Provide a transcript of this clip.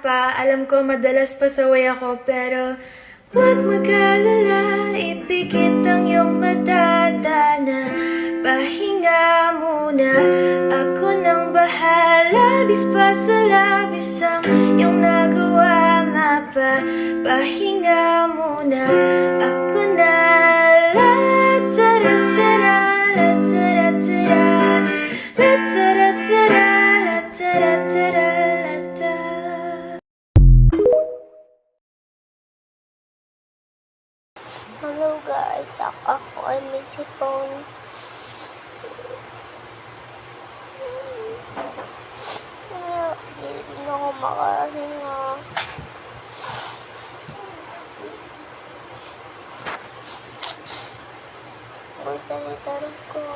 pa. Alam ko madalas pasaway ako, pero huwag mag-alala. Ipikit ang iyong madadana. Pahinga muna, ako nang bahala. Labis pa sa labis ang iyong nagawa. Pahinga muna, ako na. La-ta-ra-ta-ra, la-ta-ra-ta-ra, la-ta-ra-ta-ra, la-ta-ra-ta-ra, la-ta. Hello guys, ako ay may sipon. Hindi na ako makahinga. Magsalita rin ko.